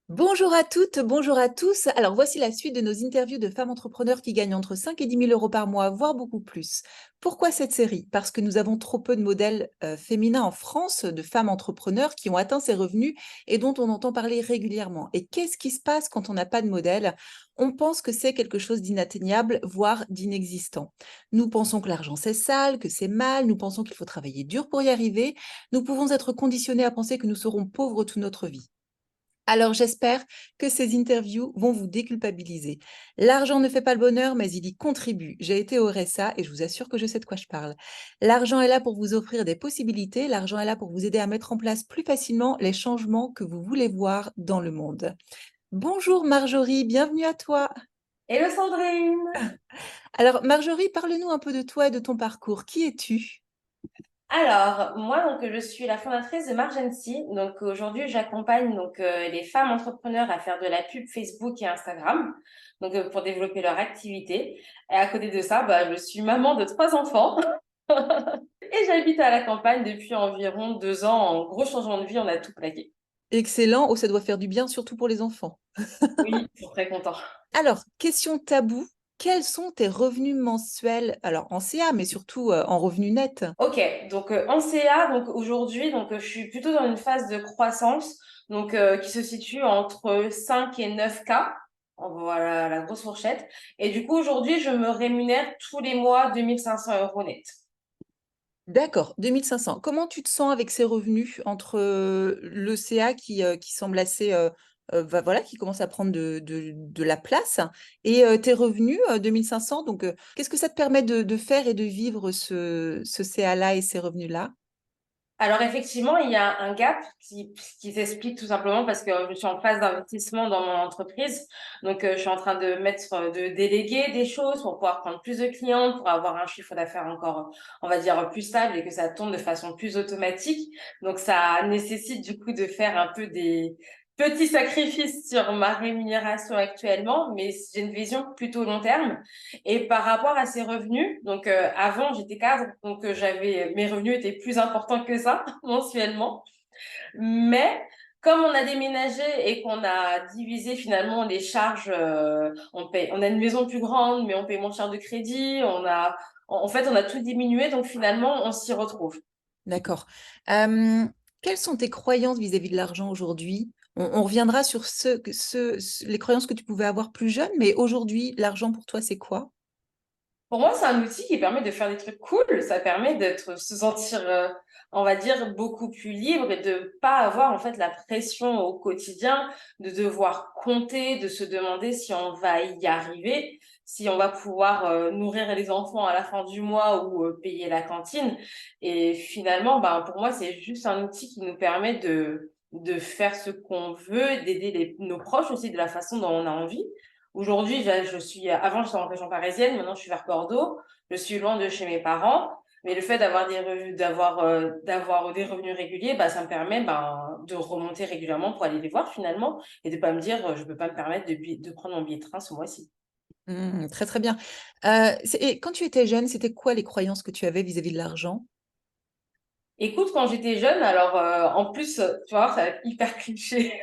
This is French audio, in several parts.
Bonjour à toutes, bonjour à tous. Alors voici la suite de nos interviews de femmes entrepreneurs qui gagnent entre 5 et 10 000 euros par mois, voire beaucoup plus. Pourquoi cette série? Parce que nous avons trop peu de modèles féminins en France, de femmes entrepreneurs qui ont atteint ces revenus et dont on entend parler régulièrement. Et qu'est-ce qui se passe quand on n'a pas de modèle? On pense que c'est quelque chose d'inatteignable, voire d'inexistant. Nous pensons que l'argent c'est sale, que c'est mal, nous pensons qu'il faut travailler dur pour y arriver. Nous pouvons être conditionnés à penser que nous serons pauvres toute notre vie. Alors j'espère que ces interviews vont vous déculpabiliser. L'argent ne fait pas le bonheur, mais il y contribue. J'ai été au RSA et je vous assure que je sais de quoi je parle. L'argent est là pour vous offrir des possibilités, l'argent est là pour vous aider à mettre en place plus facilement les changements que vous voulez voir dans le monde. Bonjour Marjorie, bienvenue à toi. Hello Sandrine! Alors Marjorie, parle-nous un peu de toi et de ton parcours. Qui es-tu? Alors, moi, je suis la fondatrice de Margency. Donc, aujourd'hui, j'accompagne les femmes entrepreneurs à faire de la pub Facebook et Instagram, pour développer leur activité. Et à côté de ça, je suis maman de 3 enfants et j'habite à la campagne depuis environ 2 ans. En gros changement de vie, on a tout plaqué. Excellent, oh ça doit faire du bien, surtout pour les enfants. Oui, ils sont très contents. Alors, question tabou, quels sont tes revenus mensuels? Alors en CA, mais surtout en revenus nets. Ok, en CA, aujourd'hui, je suis plutôt dans une phase de croissance, qui se situe entre 5 et 9K, voilà la grosse fourchette. Et du coup, aujourd'hui, je me rémunère tous les mois 2 500 € net. D'accord, 2500. Comment tu te sens avec ces revenus entre le CA qui semble assez, voilà, qui commence à prendre de la place et tes revenus, 2500. Donc, qu'est-ce que ça te permet de faire et de vivre ce CA-là et ces revenus-là? Alors effectivement, il y a un gap qui s'explique tout simplement parce que je suis en phase d'investissement dans mon entreprise. Je suis en train de déléguer des choses pour pouvoir prendre plus de clients, pour avoir un chiffre d'affaires encore, on va dire, plus stable et que ça tourne de façon plus automatique. Donc ça nécessite du coup de faire un peu des petits sacrifices sur ma rémunération actuellement, mais j'ai une vision plutôt long terme. Et par rapport à ces revenus, avant j'étais cadre, j'avais mes revenus étaient plus importants que ça mensuellement. Mais comme on a déménagé et qu'on a divisé finalement les charges, on a une maison plus grande, mais on paye moins cher de crédit. En fait, on a tout diminué, donc finalement, on s'y retrouve. D'accord. Hem, Quelles sont tes croyances vis-à-vis de l'argent aujourd'hui? On reviendra sur les croyances que tu pouvais avoir plus jeune, mais aujourd'hui, l'argent pour toi, c'est quoi? Pour moi, c'est un outil qui permet de faire des trucs cool. Ça permet se sentir, on va dire, beaucoup plus libre et de pas avoir en fait la pression au quotidien de devoir compter, de se demander si on va y arriver, si on va pouvoir nourrir les enfants à la fin du mois ou payer la cantine. Et finalement, pour moi, c'est juste un outil qui nous permet de faire ce qu'on veut, d'aider nos proches aussi de la façon dont on a envie. Aujourd'hui, avant, j'étais en région parisienne, maintenant je suis vers Bordeaux. Je suis loin de chez mes parents, mais le fait d'avoir des revenus, d'avoir des revenus réguliers, ça me permet, de remonter régulièrement pour aller les voir finalement et de pas me dire, je peux pas me permettre de prendre mon billet de train ce mois-ci. Mmh, très, très bien. Et quand tu étais jeune, c'était quoi les croyances que tu avais vis-à-vis de l'argent? Écoute, quand j'étais jeune, alors, en plus, tu vois, ça va être hyper cliché.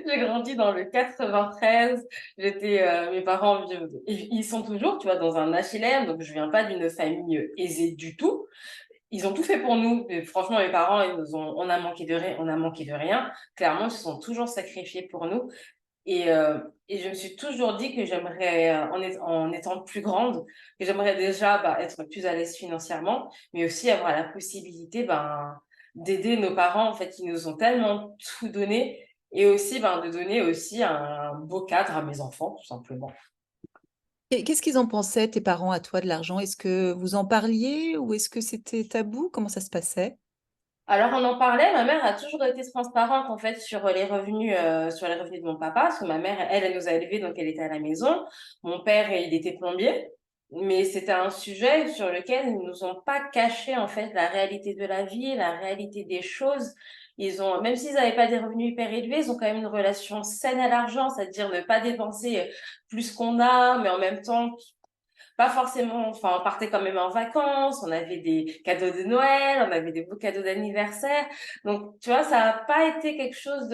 J'ai grandi dans le 93. Mes parents, ils sont toujours, tu vois, dans un HLM, donc je viens pas d'une famille aisée du tout. Ils ont tout fait pour nous. Mais franchement, mes parents, on a manqué de rien, on a manqué de rien. Clairement, ils se sont toujours sacrifiés pour nous. Et je me suis toujours dit que j'aimerais, en étant plus grande, que j'aimerais déjà, être plus à l'aise financièrement, mais aussi avoir la possibilité, d'aider nos parents, en fait, qui nous ont tellement tout donné, et aussi, de donner aussi un beau cadre à mes enfants, tout simplement. Et qu'est-ce qu'ils en pensaient, tes parents, à toi, de l'argent? Est-ce que vous en parliez ou est-ce que c'était tabou? Comment ça se passait? Alors, on en parlait, ma mère a toujours été transparente, en fait, sur les revenus de mon papa, parce que ma mère, elle nous a élevés, donc elle était à la maison. Mon père, il était plombier, mais c'était un sujet sur lequel ils nous ont pas caché, en fait, la réalité de la vie, la réalité des choses. Même s'ils n'avaient pas des revenus hyper élevés, ils ont quand même une relation saine à l'argent, c'est-à-dire ne pas dépenser plus qu'on a, mais en même temps pas forcément, enfin, on partait quand même en vacances, on avait des cadeaux de Noël, on avait des beaux cadeaux d'anniversaire. Donc, tu vois, ça n'a pas été quelque chose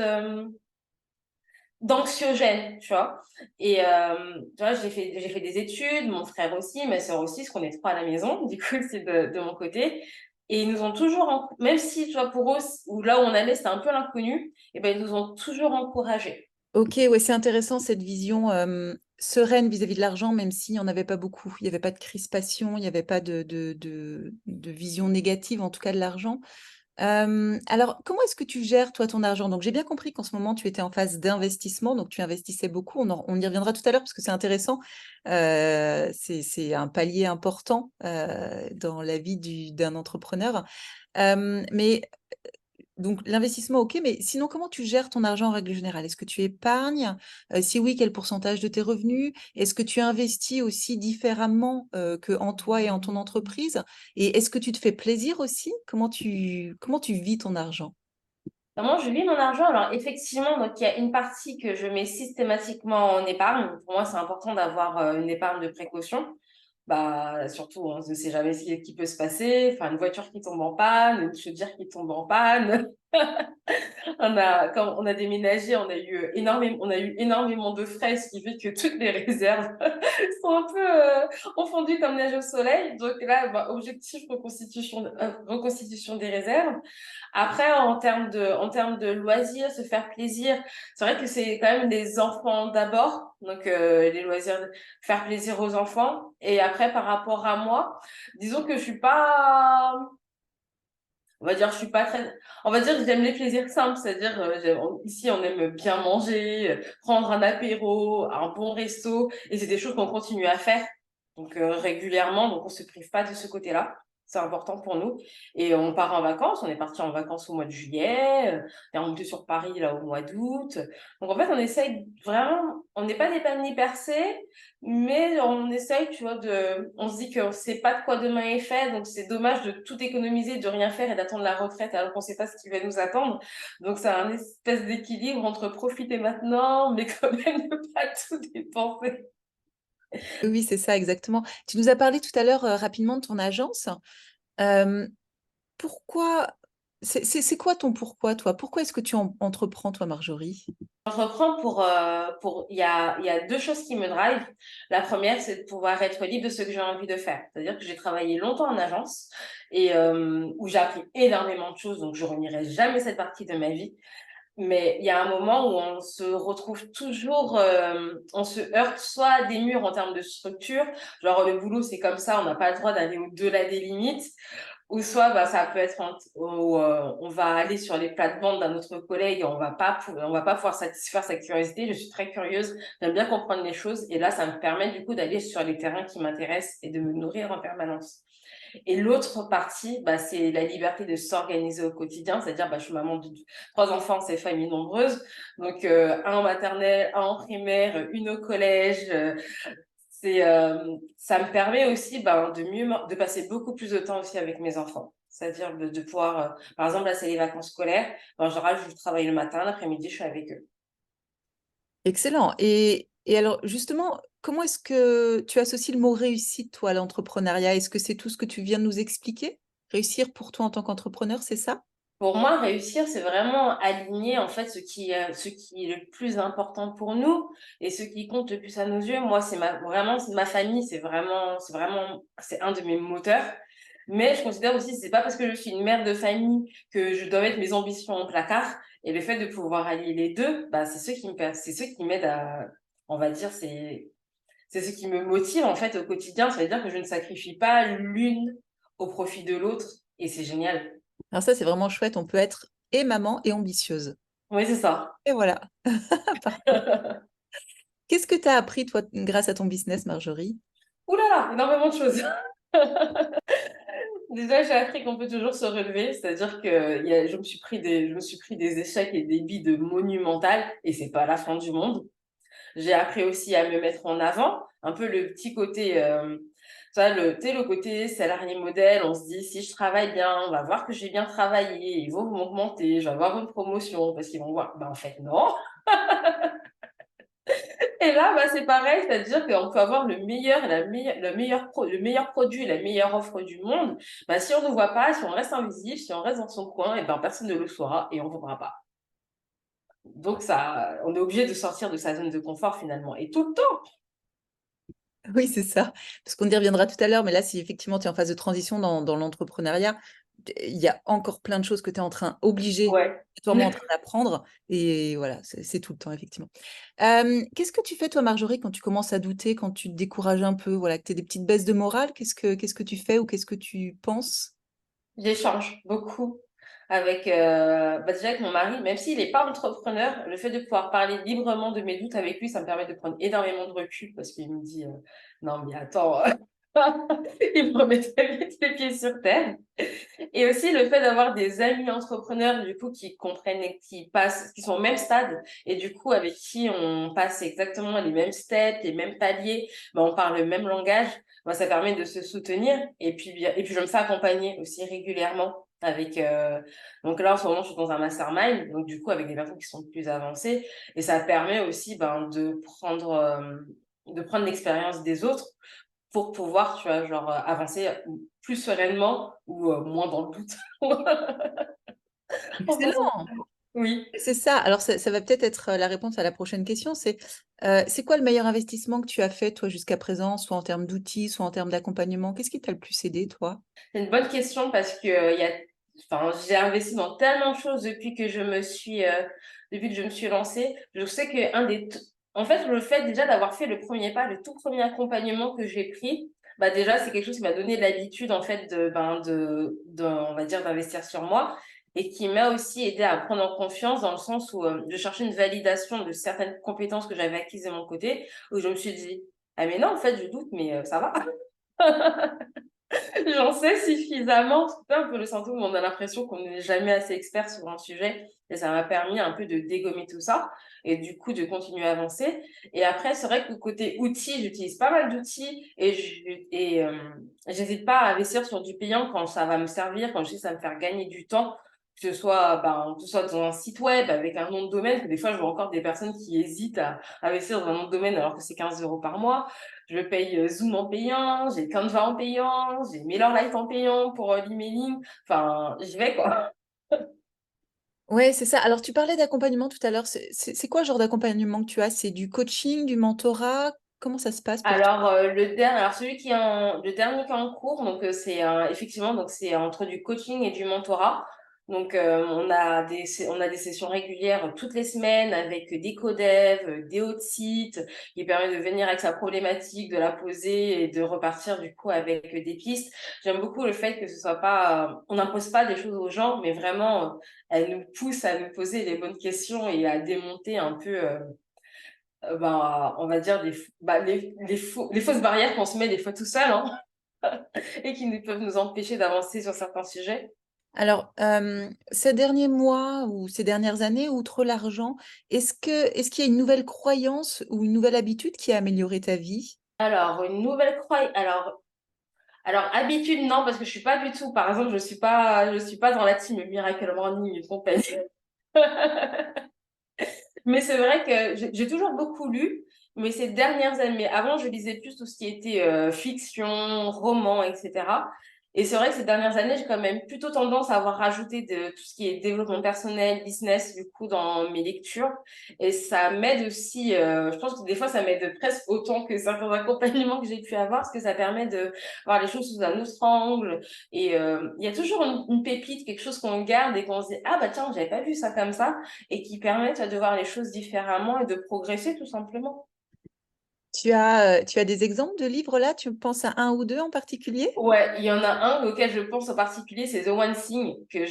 d'anxiogène, tu vois. Et tu vois, j'ai fait des études, mon frère aussi, ma sœur aussi, parce qu'on est trois à la maison, du coup, c'est de mon côté. Et ils nous ont toujours, même si, tu vois, pour eux, ou là où on allait, c'était un peu l'inconnu, et ben, ils nous ont toujours encouragés. Ok, ouais, c'est intéressant cette vision sereine vis-à-vis de l'argent, même s'il n'y en avait pas beaucoup. Il n'y avait pas de crispation, il n'y avait pas de vision négative, en tout cas de l'argent. Alors, comment est-ce que tu gères, toi, ton argent? Donc, j'ai bien compris qu'en ce moment, tu étais en phase d'investissement, donc tu investissais beaucoup. On y reviendra tout à l'heure parce que c'est intéressant. C'est un palier important dans la vie d'un entrepreneur. Mais donc, l'investissement, ok, mais sinon, comment tu gères ton argent en règle générale? Est-ce que tu épargnes? Si oui, quel pourcentage de tes revenus? Est-ce que tu investis aussi différemment que en toi et en ton entreprise? Et est-ce que tu te fais plaisir aussi? Comment tu vis ton argent? Comment je vis mon argent? Alors, effectivement, donc, il y a une partie que je mets systématiquement en épargne. Pour moi, c'est important d'avoir une épargne de précaution. Bah, surtout, on ne sait jamais ce qui peut se passer. Enfin, une voiture qui tombe en panne, une chaudière qui tombe en panne. Quand on a déménagé, on a eu énormément de frais, ce qui fait que toutes les réserves sont un peu ont fondu comme neige au soleil. Donc là, bah, objectif reconstitution des réserves. Après, en termes de loisirs, se faire plaisir, c'est vrai que c'est quand même les enfants d'abord. Donc les loisirs, faire plaisir aux enfants. Et après, par rapport à moi, disons que je suis pas on va dire, je suis pas très. On va dire que j'aime les plaisirs simples, c'est-à-dire ici on aime bien manger, prendre un apéro, un bon resto, et c'est des choses qu'on continue à faire donc régulièrement, donc on se prive pas de ce côté-là. C'est important pour nous. Et on part en vacances. On est parti en vacances au mois de juillet. On est remonté sur Paris là au mois d'août. Donc en fait, on essaye vraiment. On n'est pas des paniers percés, mais on essaye, tu vois, on se dit qu'on ne sait pas de quoi demain est fait, donc c'est dommage de tout économiser, de rien faire et d'attendre la retraite alors qu'on ne sait pas ce qui va nous attendre. Donc c'est un espèce d'équilibre entre profiter maintenant, mais quand même ne pas tout dépenser. Oui, oui, c'est ça, exactement. Tu nous as parlé tout à l'heure rapidement de ton agence. Euh, pourquoi, c'est quoi ton pourquoi, toi? Pourquoi est-ce que tu entreprends, toi, Marjorie? Je reprends il y a deux choses qui me drive. La première, c'est de pouvoir être libre de ce que j'ai envie de faire. C'est-à-dire que j'ai travaillé longtemps en agence et où j'ai appris énormément de choses, donc je renierai jamais cette partie de ma vie. Mais il y a un moment où on se retrouve toujours, on se heurte soit à des murs en termes de structure, genre le boulot c'est comme ça, on n'a pas le droit d'aller au-delà des limites, ou soit bah, ça peut être où, on va aller sur les plates-bandes d'un autre collègue et on va pas pouvoir satisfaire sa curiosité. Je suis très curieuse, j'aime bien comprendre les choses et là ça me permet du coup d'aller sur les terrains qui m'intéressent et de me nourrir en permanence. Et l'autre partie, bah, c'est la liberté de s'organiser au quotidien, c'est-à-dire bah, je suis maman de trois enfants, c'est famille nombreuse, donc un en maternelle, un en primaire, une au collège. Ça me permet aussi bah, de passer beaucoup plus de temps aussi avec mes enfants. C'est-à-dire de pouvoir, par exemple, là, c'est les vacances scolaires. En général, je travaille le matin, l'après-midi, je suis avec eux. Excellent. Et alors, justement, comment est-ce que tu associes le mot réussite, toi, à l'entrepreneuriat? Est-ce que c'est tout ce que tu viens de nous expliquer? Réussir pour toi en tant qu'entrepreneur, c'est ça? Pour moi, réussir, c'est vraiment aligner en fait ce qui est le plus important pour nous et ce qui compte le plus à nos yeux. Moi, vraiment, c'est ma famille, c'est un de mes moteurs. Mais je considère aussi, c'est pas parce que je suis une mère de famille que je dois mettre mes ambitions au placard. Et le fait de pouvoir allier les deux, bah, c'est ce qui m'aide à, on va dire, c'est ce qui me motive en fait au quotidien. Ça veut dire que je ne sacrifie pas l'une au profit de l'autre et c'est génial. Alors ça, c'est vraiment chouette. On peut être et maman et ambitieuse. Oui, c'est ça. Et voilà, parfait. Qu'est-ce que tu as appris, toi, grâce à ton business, Marjorie? Ouh là là, énormément de choses. Déjà, j'ai appris qu'on peut toujours se relever, c'est-à-dire que je me suis pris des échecs et des bides monumentales et c'est pas la fin du monde. J'ai appris aussi à me mettre en avant, un peu le petit côté, tu sais, le côté salarié modèle. On se dit, si je travaille bien, on va voir que j'ai bien travaillé, ils vont m'augmenter, je vais avoir une promotion parce qu'ils vont voir. Ben, en fait, non. Et là, bah, c'est pareil, c'est-à-dire qu'on peut avoir le meilleur produit, la meilleure offre du monde. Bah, si on ne voit pas, si on reste invisible, si on reste dans son coin, et ben, personne ne le saura et on ne voudra pas. donc ça, on est obligé de sortir de sa zone de confort finalement, et tout le temps. Oui, c'est ça. Parce qu'on y reviendra tout à l'heure, mais là, si effectivement tu es en phase de transition dans l'entrepreneuriat, il y a encore plein de choses que tu es obligé, Ouais. obligatoirement en train d'apprendre. Et voilà, c'est tout le temps, effectivement. Qu'est-ce que tu fais, toi, Marjorie, quand tu commences à douter, quand tu te décourages un peu, voilà, que tu as des petites baisses de morale? Qu'est-ce que tu fais ou qu'est-ce que tu penses? J'échange beaucoup avec, déjà avec mon mari, même s'il n'est pas entrepreneur, le fait de pouvoir parler librement de mes doutes avec lui, ça me permet de prendre énormément de recul parce qu'il me dit, non mais attends, il me remet très vite les pieds sur terre. Et aussi le fait d'avoir des amis entrepreneurs, du coup, qui comprennent et qui sont au même stade, et du coup, avec qui on passe exactement les mêmes steps, les mêmes paliers, ben, on parle le même langage, ben, ça permet de se soutenir. Et puis je me fais accompagner aussi régulièrement avec, donc là, en ce moment, je suis dans un mastermind, donc du coup, avec des personnes qui sont plus avancées, et ça permet aussi, ben, de prendre l'expérience des autres pour pouvoir, tu vois, genre, avancer plus sereinement ou moins dans le doute. En pensant. Excellent! Oui. C'est ça. Alors, ça va peut-être être la réponse à la prochaine question. C'est quoi le meilleur investissement que tu as fait, toi, jusqu'à présent, soit en termes d'outils, soit en termes d'accompagnement? Qu'est-ce qui t'a le plus aidé, toi? C'est une bonne question parce que enfin, j'ai investi dans tellement de choses depuis que je me suis lancée. Je sais que en fait, le fait déjà d'avoir fait le premier pas, le tout premier accompagnement que j'ai pris, bah déjà, c'est quelque chose qui m'a donné l'habitude, en fait, on va dire, d'investir sur moi, et qui m'a aussi aidé à prendre en confiance dans le sens où je cherchais une validation de certaines compétences que j'avais acquises de mon côté, où je me suis dit, ah mais non, en fait, je doute, mais ça va. J'en sais suffisamment. C'est un peu le syndrome où on a l'impression qu'on n'est jamais assez expert sur un sujet. Et ça m'a permis un peu de dégommer tout ça et du coup de continuer à avancer. Et après, c'est vrai que côté outils, j'utilise pas mal d'outils et j'hésite pas à investir sur du payant quand ça va me servir, quand je sais que ça va me faire gagner du temps. Que ce soit dans un site web avec un nom de domaine, que des fois je vois encore des personnes qui hésitent à investir dans un nom de domaine alors que c'est 15 € par mois. Je paye Zoom en payant, j'ai Canva en payant, j'ai MailerLite en payant pour l'emailing. Enfin, j'y vais, quoi. Ouais, c'est ça. Alors, tu parlais d'accompagnement tout à l'heure. C'est quoi le genre d'accompagnement que tu as? C'est du coaching, du mentorat? Comment ça se passe pour toi? Le dernier qui est en cours, donc effectivement, donc c'est entre du coaching et du mentorat. Donc on a des sessions régulières toutes les semaines avec des codevs, des hauts de sites, qui permet de venir avec sa problématique, de la poser et de repartir du coup avec des pistes. J'aime beaucoup le fait que ce soit pas, on n'impose pas des choses aux gens, mais vraiment, elle nous pousse à nous poser les bonnes questions et à démonter un peu. On va dire les fausses barrières qu'on se met des fois tout seul, hein, et qui peuvent nous empêcher d'avancer sur certains sujets. Alors, ces derniers mois ou ces dernières années, outre l'argent, est-ce qu'il y a une nouvelle croyance ou une nouvelle habitude qui a amélioré ta vie? Alors, une nouvelle croyance. Alors, habitude, non, parce que je suis pas du tout. Par exemple, je suis pas dans la team Miracle Morning et compagnie. Mais c'est vrai que j'ai toujours beaucoup lu, mais ces dernières années, mais avant, je lisais plus tout ce qui était fiction, roman, etc. Et c'est vrai que ces dernières années, j'ai quand même plutôt tendance à avoir rajouté de tout ce qui est développement personnel, business, du coup, dans mes lectures. Et ça m'aide aussi, je pense que des fois, ça m'aide presque autant que certains accompagnements que j'ai pu avoir, parce que ça permet de voir les choses sous un autre angle. Et il y a toujours une pépite, quelque chose qu'on garde et qu'on se dit, ah bah tiens, j'avais pas vu ça comme ça, et qui permettent de voir les choses différemment et de progresser tout simplement. Tu as des exemples de livres là? Tu penses à un ou deux en particulier? Ouais, il y en a un auquel je pense en particulier, c'est The One Thing que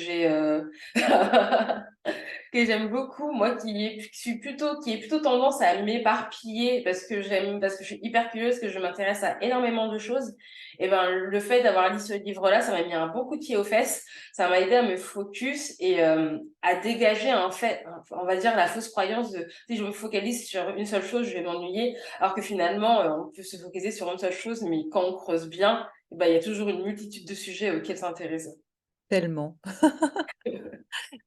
j'aime beaucoup, moi qui ai plutôt tendance à m'éparpiller parce que je suis hyper curieuse, que je m'intéresse à énormément de choses. Et ben le fait d'avoir lu ce livre-là, ça m'a mis un bon coup de pied aux fesses, ça m'a aidé à me focus et à dégager on va dire la fausse croyance de si je me focalise sur une seule chose, je vais m'ennuyer, alors que finalement on peut se focaliser sur une seule chose, mais quand on creuse bien, il y a toujours une multitude de sujets auxquels s'intéresser. Tellement,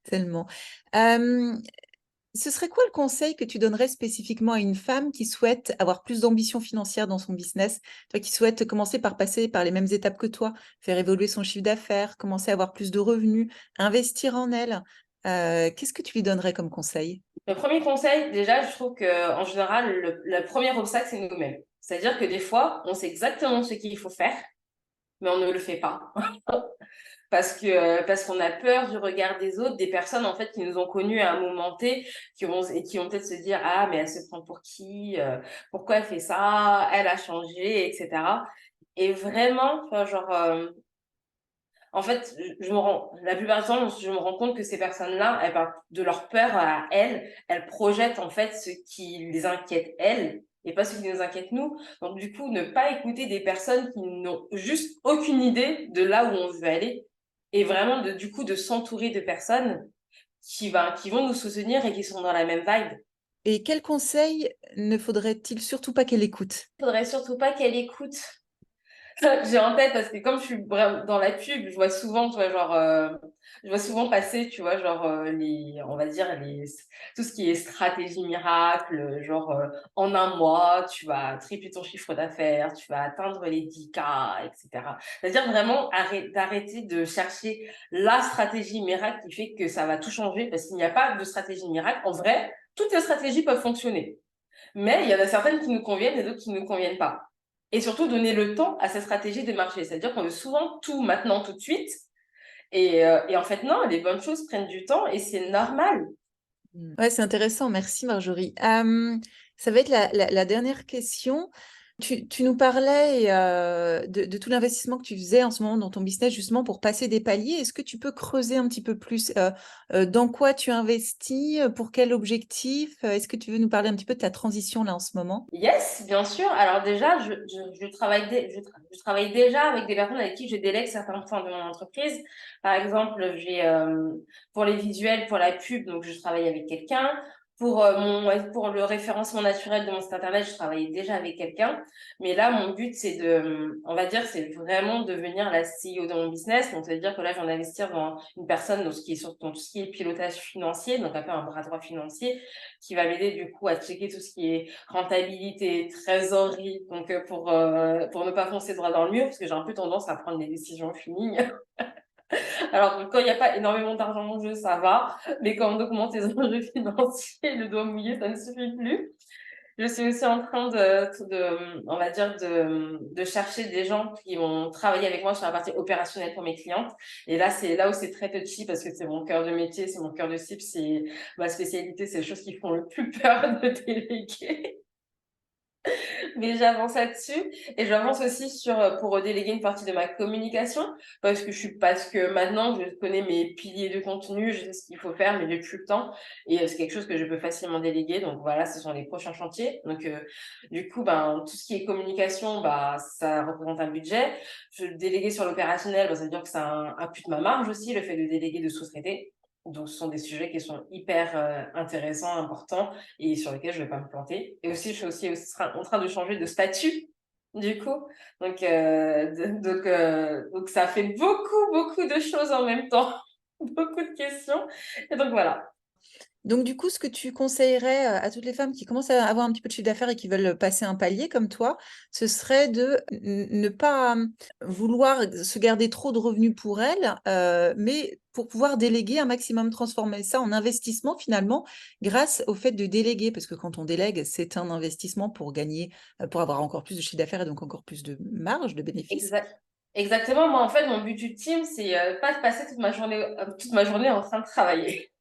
tellement. Hem, Ce serait quoi le conseil que tu donnerais spécifiquement à une femme qui souhaite avoir plus d'ambition financière dans son business? Toi qui souhaite commencer par passer par les mêmes étapes que toi, faire évoluer son chiffre d'affaires, commencer à avoir plus de revenus, investir en elle. qu'est-ce que tu lui donnerais comme conseil? Le premier conseil, déjà, je trouve qu'en général, le premier obstacle, c'est nous-mêmes. C'est-à-dire que des fois, on sait exactement ce qu'il faut faire, mais on ne le fait pas. Parce qu'on a peur du regard des autres, des personnes en fait qui nous ont connus à un moment T, qui vont peut-être se dire ah mais elle se prend pour qui, pourquoi elle fait ça, elle a changé, etc. Et vraiment, tu vois, genre en fait, la plupart du temps, je me rends compte que ces personnes-là, elles parlent de leur peur à elles, elles projettent en fait ce qui les inquiète elles et pas ce qui nous inquiète nous. Donc du coup, ne pas écouter des personnes qui n'ont juste aucune idée de là où on veut aller et vraiment du coup de s'entourer de personnes qui vont nous soutenir et qui sont dans la même vibe. Et quel conseil ne faudrait-il surtout pas qu'elle écoute? Il faudrait surtout pas qu'elle écoute. J'ai en tête parce que comme je suis vraiment dans la pub, je vois souvent, tu vois, genre, je vois souvent passer, tu vois, genre, on va dire, tout ce qui est stratégie miracle, genre, en un mois, tu vas tripler ton chiffre d'affaires, tu vas atteindre les 10K, etc. C'est-à-dire vraiment d'arrêter de chercher la stratégie miracle qui fait que ça va tout changer parce qu'il n'y a pas de stratégie miracle. En vrai, toutes les stratégies peuvent fonctionner. Mais il y en a certaines qui nous conviennent et d'autres qui ne nous conviennent pas. Et surtout, donner le temps à sa stratégie de marché. C'est-à-dire qu'on veut souvent tout maintenant, tout de suite. Et en fait, non, les bonnes choses prennent du temps et c'est normal. Ouais, c'est intéressant. Merci, Marjorie. Ça va être la dernière question. Tu nous parlais de tout l'investissement que tu faisais en ce moment dans ton business, justement pour passer des paliers. Est-ce que tu peux creuser un petit peu plus dans quoi tu investis, pour quel objectif? Est-ce que tu veux nous parler un petit peu de ta transition là en ce moment? Yes, bien sûr. Alors déjà, je travaille déjà avec des personnes avec qui je délègue certains points de mon entreprise. Par exemple, pour les visuels, pour la pub, donc je travaille avec quelqu'un. Pour le référencement naturel de mon site internet, je travaillais déjà avec quelqu'un. Mais là, mon but, on va dire, c'est vraiment devenir la CEO de mon business. Donc, ça veut dire que là, je vais en investir dans une personne dans tout ce qui est pilotage financier, donc un peu un bras droit financier, qui va m'aider du coup à checker tout ce qui est rentabilité, trésorerie, donc pour ne pas foncer droit dans le mur, parce que j'ai un peu tendance à prendre des décisions finies. Alors quand il n'y a pas énormément d'argent en jeu, ça va, mais quand on augmente les enjeux financiers, le doigt mouillé, ça ne suffit plus. Je suis aussi en train on va dire, de chercher des gens qui vont travailler avec moi sur la partie opérationnelle pour mes clientes. Et là, c'est là où c'est très touchy parce que c'est mon cœur de métier, c'est mon cœur de cible, c'est ma spécialité, c'est les choses qui font le plus peur de déléguer. Mais j'avance là-dessus et j'avance aussi pour déléguer une partie de ma communication parce que maintenant je connais mes piliers de contenu, je sais ce qu'il faut faire, mais j'ai plus le temps et c'est quelque chose que je peux facilement déléguer. Donc voilà, ce sont les prochains chantiers. Donc du coup, ben tout ce qui est communication, bah ça représente un budget. Je déléguer sur l'opérationnel, bah, ça veut dire que c'est un puits de ma marge aussi, le fait de déléguer, de sous-traiter. Donc, ce sont des sujets qui sont hyper intéressants, importants et sur lesquels je ne vais pas me planter. Et aussi, je suis aussi en train de changer de statut, du coup. Donc ça fait beaucoup, beaucoup de choses en même temps. Beaucoup de questions. Et donc, voilà. Donc, du coup, ce que tu conseillerais à toutes les femmes qui commencent à avoir un petit peu de chiffre d'affaires et qui veulent passer un palier comme toi, ce serait de ne pas vouloir se garder trop de revenus pour elles, mais pour pouvoir déléguer un maximum, transformer ça en investissement finalement grâce au fait de déléguer. Parce que quand on délègue, c'est un investissement pour gagner, pour avoir encore plus de chiffre d'affaires et donc encore plus de marge, de bénéfices. Exact. Exactement. Moi, en fait, mon but ultime, c'est pas de passer toute ma journée en train de travailler.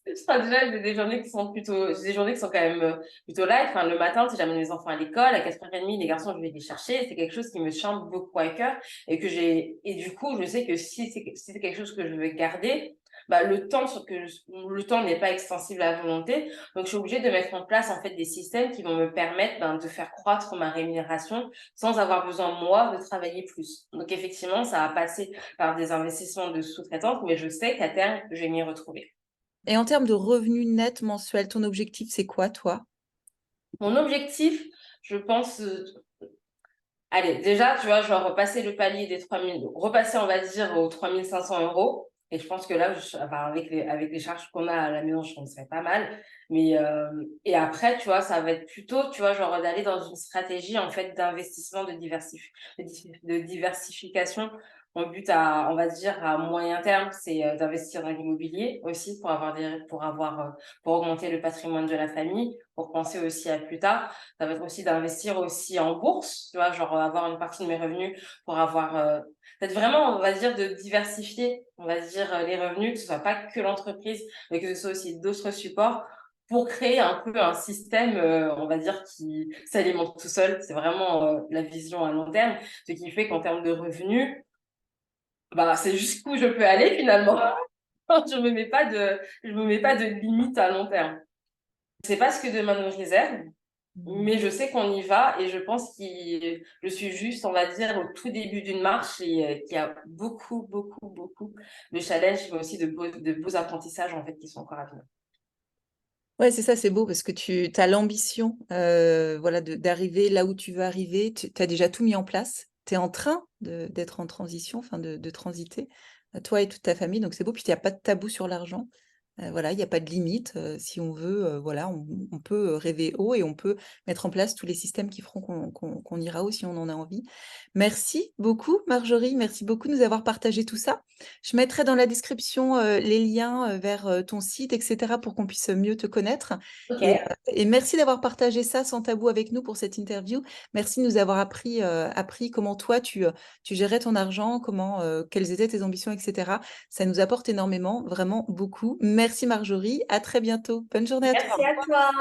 Je crois déjà, j'ai des journées qui sont quand même plutôt light. Enfin, le matin, si j'amène mes enfants à l'école, à 4h30, les garçons, je vais les chercher. C'est quelque chose qui me chante beaucoup à cœur et du coup, je sais que si c'est quelque chose que je veux garder, bah, le temps n'est pas extensible à la volonté. Donc, je suis obligée de mettre en place, en fait, des systèmes qui vont me permettre, ben, de faire croître ma rémunération sans avoir besoin, moi, de travailler plus. Donc, effectivement, ça va passer par des investissements de sous-traitance, mais je sais qu'à terme, je vais m'y retrouver. Et en termes de revenus nets mensuels, ton objectif, c'est quoi, toi? Mon objectif, je pense, allez, déjà, tu vois, je vais repasser le palier des 3000, repasser, on va dire, aux 3 500 euros. Et je pense que là, enfin, avec les charges qu'on a à la maison, je pense que ce serait pas mal. Et après, tu vois, ça va être plutôt, tu vois, genre d'aller dans une stratégie, en fait, d'investissement, de diversification mon but on va dire, à moyen terme, c'est d'investir dans l'immobilier aussi pour augmenter le patrimoine de la famille, pour penser aussi à plus tard. Ça va être aussi d'investir aussi en bourse, tu vois, genre avoir une partie de mes revenus pour avoir, peut-être vraiment, on va dire, de diversifier, on va dire, les revenus, que ce soit pas que l'entreprise, mais que ce soit aussi d'autres supports pour créer un peu un système, on va dire, qui s'alimente tout seul. C'est vraiment la vision à long terme, ce qui fait qu'en termes de revenus, bah, c'est jusqu'où je peux aller finalement. Je me mets pas de limite à long terme. Je sais pas ce que demain nous réserve, mais je sais qu'on y va et je pense que je suis juste, on va dire, au tout début d'une marche et qu'il y a beaucoup, beaucoup, beaucoup de challenges, mais aussi de beaux apprentissages en fait qui sont encore à venir. Ouais, c'est ça, c'est beau parce que tu as l'ambition voilà, d'arriver là où tu veux arriver. Tu as déjà tout mis en place. Tu es en train d'être en transition, enfin de transiter, toi et toute ta famille. Donc c'est beau. Puis il n'y a pas de tabou sur l'argent. Voilà, il n'y a pas de limite. Si on veut, voilà, on peut rêver haut et on peut mettre en place tous les systèmes qui feront qu'on ira haut si on en a envie. Merci beaucoup, Marjorie. Merci beaucoup de nous avoir partagé tout ça. Je mettrai dans la description les liens vers ton site, etc., pour qu'on puisse mieux te connaître. Ok, Et merci d'avoir partagé ça sans tabou avec nous pour cette interview. Merci de nous avoir appris comment toi, tu gérais ton argent, quelles étaient tes ambitions, etc. Ça nous apporte énormément, vraiment beaucoup. Merci Marjorie. À très bientôt. Bonne journée à toi. merci à toi.